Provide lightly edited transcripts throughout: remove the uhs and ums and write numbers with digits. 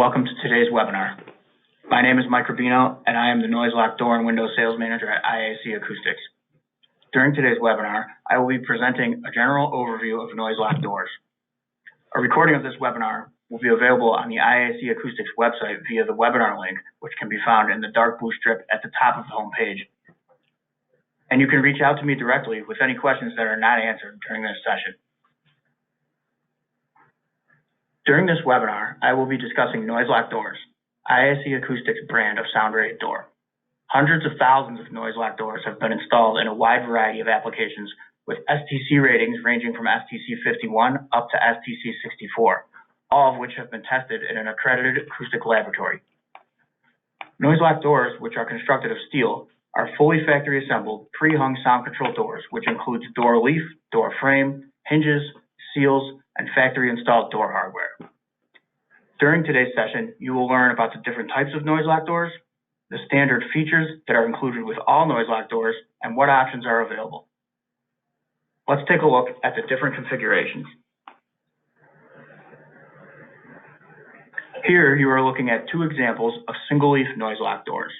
Welcome to today's webinar. My name is Mike Rubino, and I am the Noise-Lock Door and Window Sales Manager at IAC Acoustics. During today's webinar, I will be presenting a general overview of Noise-Lock Doors. A recording of this webinar will be available on the IAC Acoustics website via the webinar link, which can be found in the dark blue strip at the top of the home page. And you can reach out to me directly with any questions that are not answered during this session. During this webinar, I will be discussing Noise-Lock Doors, IAC Acoustics brand of sound-rated door. Hundreds of thousands of Noise-Lock doors have been installed in a wide variety of applications with STC ratings ranging from STC 51 up to STC 64, all of which have been tested in an accredited acoustic laboratory. Noise-Lock doors, which are constructed of steel, are fully factory assembled, pre-hung sound control doors, which includes door leaf, door frame, hinges, seals, and factory installed door hardware. During today's session, you will learn about the different types of Noise-Lock doors, the standard features that are included with all Noise-Lock doors, and what options are available. Let's take a look at the different configurations. Here you are looking at two examples of single-leaf Noise-Lock doors.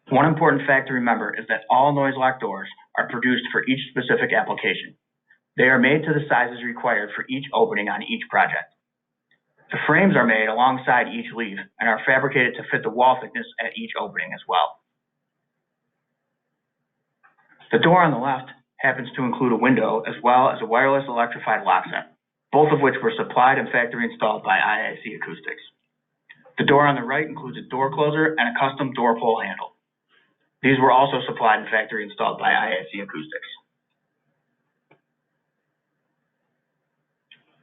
One important fact to remember is that all Noise-Lock doors are produced for each specific application. They are made to the sizes required for each opening on each project. The frames are made alongside each leaf and are fabricated to fit the wall thickness at each opening as well. The door on the left happens to include a window as well as a wireless electrified lock set, both of which were supplied and factory installed by IAC Acoustics. The door on the right includes a door closer and a custom door pull handle. These were also supplied and factory installed by IAC Acoustics.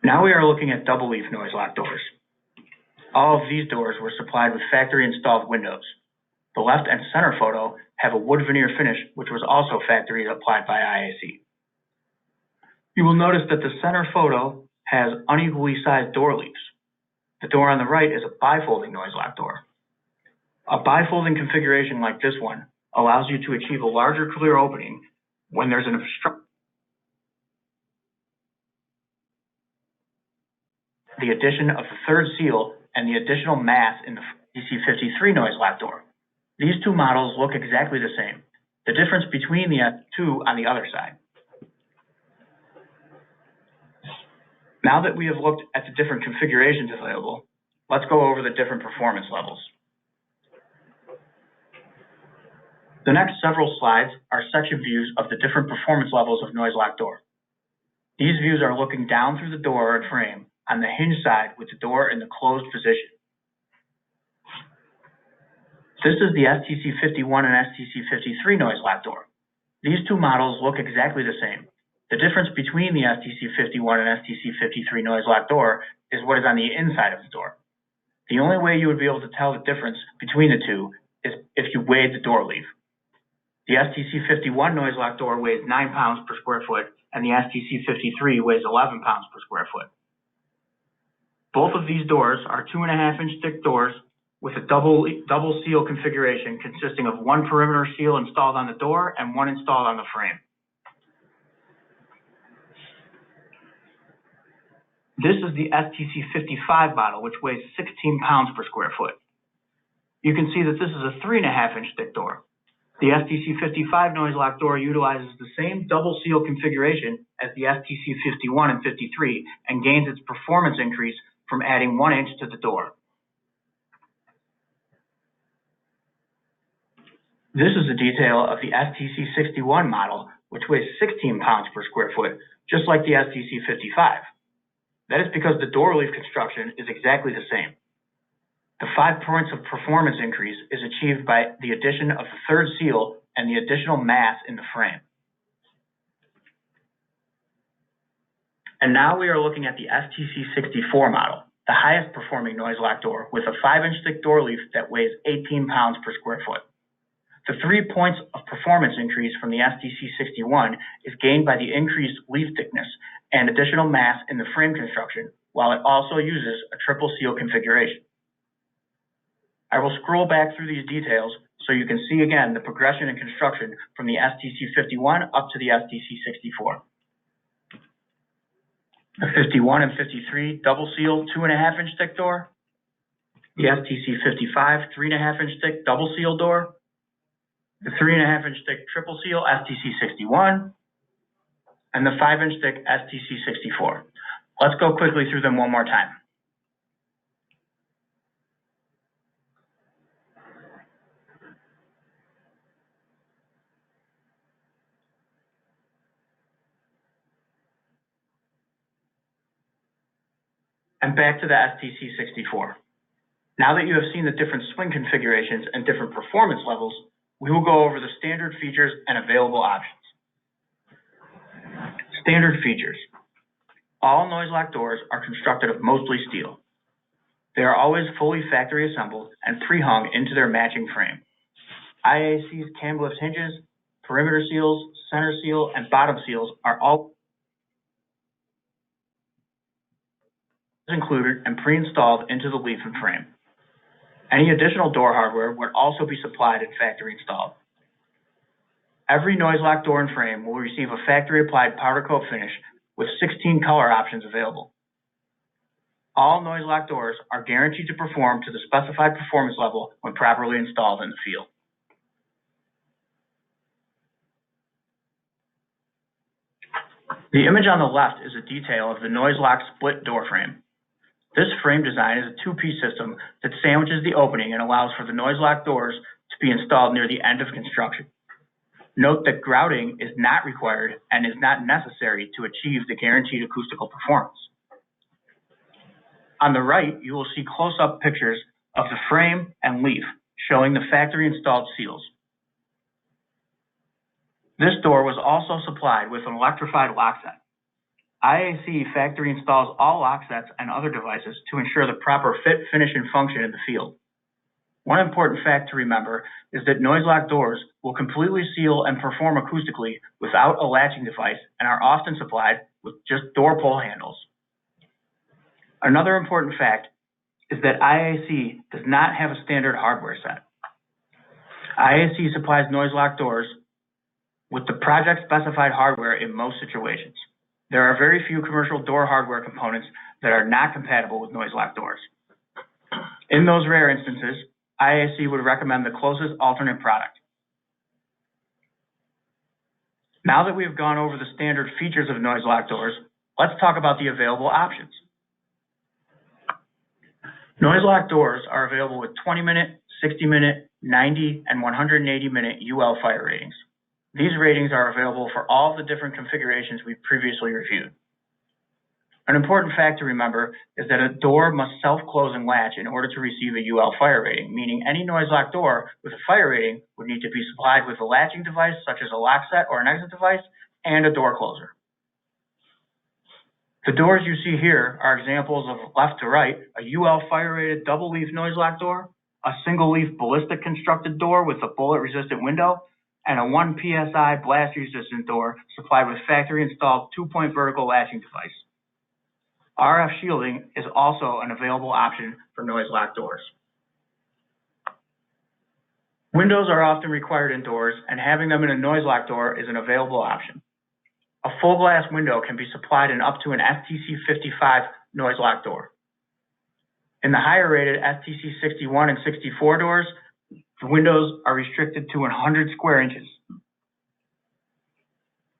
Now we are looking at double-leaf Noise-Lock doors. All of these doors were supplied with factory-installed windows. The left and center photo have a wood veneer finish, which was also factory applied by IAC. You will notice that the center photo has unequally sized door leaves. The door on the right is a bifolding Noise-Lock door. A bifolding configuration like this one allows you to achieve a larger clear opening when there's an obstruction. The addition of the third seal and the additional mass in the DC53 Noise-Lock door. These two models look exactly the same. The difference between the two on the other side. Now that we have looked at the different configurations available, let's go over the different performance levels. The next several slides are section views of the different performance levels of Noise-Lock door. These views are looking down through the door and frame on the hinge side with the door in the closed position. This is the STC 51 and STC 53 Noise-Lock door. These two models look exactly the same. The difference between the STC 51 and STC 53 Noise-Lock door is what is on the inside of the door. The only way you would be able to tell the difference between the two is if you weighed the door leaf. The STC 51 Noise-Lock door weighs 9 pounds per square foot, and the STC 53 weighs 11 pounds per square foot. Both of these doors are 2.5-inch thick doors with a double seal configuration consisting of one perimeter seal installed on the door and one installed on the frame. This is the STC 55 model, which weighs 16 pounds per square foot. You can see that this is a 3.5-inch thick door. The STC 55 Noise-Lock door utilizes the same double seal configuration as the STC 51 and 53 and gains its performance increase from adding 1 inch to the door. This is a detail of the STC 61 model, which weighs 16 pounds per square foot, just like the STC 55. That is because the door leaf construction is exactly the same. The 5 points of performance increase is achieved by the addition of the third seal and the additional mass in the frame. And now we are looking at the STC 64 model, the highest performing Noise-Lock door with a 5-inch thick door leaf that weighs 18 pounds per square foot. The 3 points of performance increase from the STC 61 is gained by the increased leaf thickness and additional mass in the frame construction, while it also uses a triple seal configuration. I will scroll back through these details so you can see again the progression in construction from the STC 51 up to the STC 64. The 51 and 53 double seal 2.5-inch thick door, the STC55 3.5-inch thick double seal door, the 3.5-inch thick triple seal STC61, and the 5-inch thick STC64. Let's go quickly through them one more time. And back to the STC64. Now that you have seen the different swing configurations and different performance levels, we will go over the standard features and available options. Standard features. All Noise-Lock doors are constructed of mostly steel. They are always fully factory assembled and pre-hung into their matching frame. IAC's cam lift hinges, perimeter seals, center seal, and bottom seals are all included and pre-installed into the leaf and frame. Any additional door hardware would also be supplied and factory installed. Every Noise-Lock door and frame will receive a factory-applied powder coat finish with 16 color options available. All Noise-Lock doors are guaranteed to perform to the specified performance level when properly installed in the field. The image on the left is a detail of the Noise-Lock split door frame. This frame design is a two-piece system that sandwiches the opening and allows for the Noise-Lock doors to be installed near the end of construction. Note that grouting is not required and is not necessary to achieve the guaranteed acoustical performance. On the right, you will see close-up pictures of the frame and leaf showing the factory-installed seals. This door was also supplied with an electrified lock set. IAC factory installs all lock sets and other devices to ensure the proper fit, finish, and function in the field. One important fact to remember is that Noise-Lock doors will completely seal and perform acoustically without a latching device and are often supplied with just door pull handles. Another important fact is that IAC does not have a standard hardware set. IAC supplies Noise-Lock doors with the project-specified hardware in most situations. There are very few commercial door hardware components that are not compatible with Noise-Lock doors. In those rare instances, IAC would recommend the closest alternate product. Now that we have gone over the standard features of Noise-Lock doors, let's talk about the available options. Noise-Lock doors are available with 20-minute, 60-minute, 90, and 180-minute UL fire ratings. These ratings are available for all the different configurations we previously reviewed. An important fact to remember is that a door must self-close and latch in order to receive a UL fire rating, meaning any Noise-Lock door with a fire rating would need to be supplied with a latching device such as a lock set or an exit device and a door closer. The doors you see here are examples of left to right, a UL fire-rated double-leaf Noise-Lock door, a single-leaf ballistic constructed door with a bullet-resistant window, and a 1 PSI blast-resistant door supplied with factory-installed 2-point vertical latching device. RF shielding is also an available option for Noise-Lock doors. Windows are often required indoors, and having them in a Noise-Lock door is an available option. A full glass window can be supplied in up to an STC55 Noise-Lock door. In the higher rated STC61 and 64 doors, the windows are restricted to 100 square inches.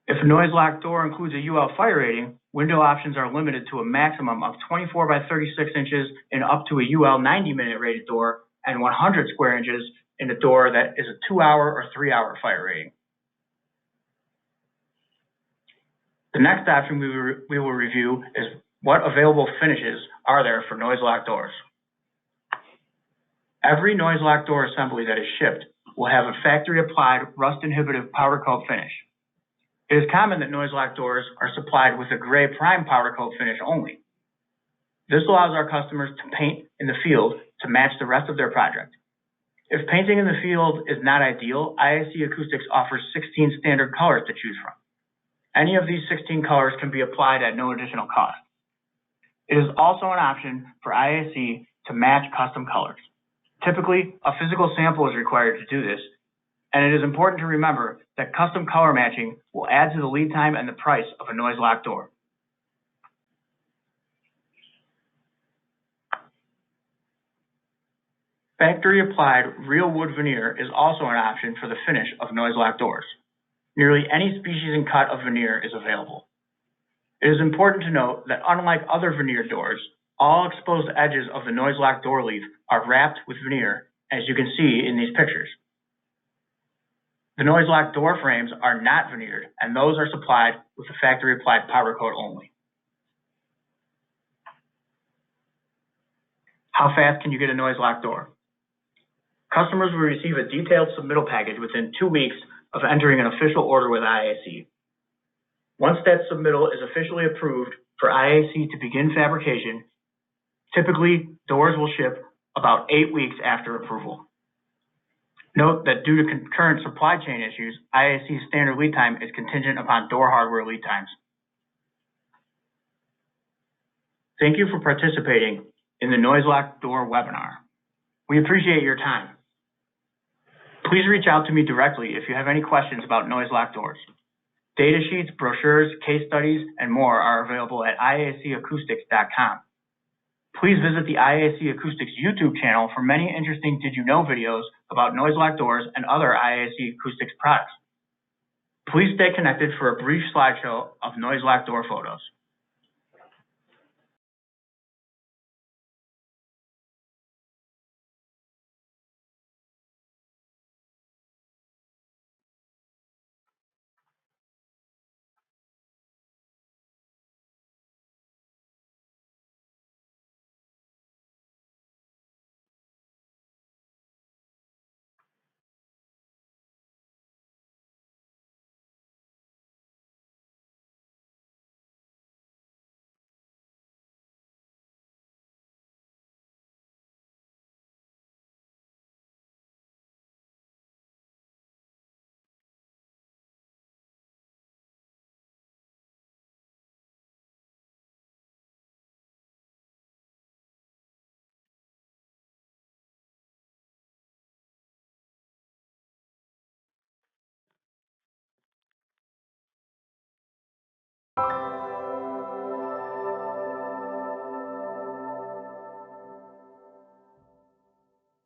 If a Noise-Lock door includes a UL fire rating, window options are limited to a maximum of 24 by 36 inches and up to a UL 90-minute rated door and 100 square inches in a door that is a 2-hour or 3-hour fire rating. The next option we will review is what available finishes are there for Noise-Lock doors. Every Noise-Lock door assembly that is shipped will have a factory-applied rust-inhibitive powder coat finish. It is common that Noise-Lock doors are supplied with a gray prime powder coat finish only. This allows our customers to paint in the field to match the rest of their project. If painting in the field is not ideal, IAC Acoustics offers 16 standard colors to choose from. Any of these 16 colors can be applied at no additional cost. It is also an option for IAC to match custom colors. Typically, a physical sample is required to do this, and it is important to remember that custom color matching will add to the lead time and the price of a Noise-Lock door. Factory applied real wood veneer is also an option for the finish of Noise-Lock doors. Nearly any species and cut of veneer is available. It is important to note that unlike other veneer doors, all exposed edges of the Noise-Lock door leaf are wrapped with veneer, as you can see in these pictures. The Noise-Lock door frames are not veneered, and those are supplied with the factory-applied powder coat only. How fast can you get a Noise-Lock door? Customers will receive a detailed submittal package within 2 weeks of entering an official order with IAC. Once that submittal is officially approved for IAC to begin fabrication, typically doors will ship about 8 weeks after approval. Note that due to current supply chain issues, IAC's standard lead time is contingent upon door hardware lead times. Thank you for participating in the Noise-Lock door webinar. We appreciate your time. Please reach out to me directly if you have any questions about Noise-Lock doors. Data sheets, brochures, case studies, and more are available at iacacoustics.com. Please visit the IAC Acoustics YouTube channel for many interesting Did You Know videos about Noise-Lock doors and other IAC Acoustics products. Please stay connected for a brief slideshow of Noise-Lock door photos.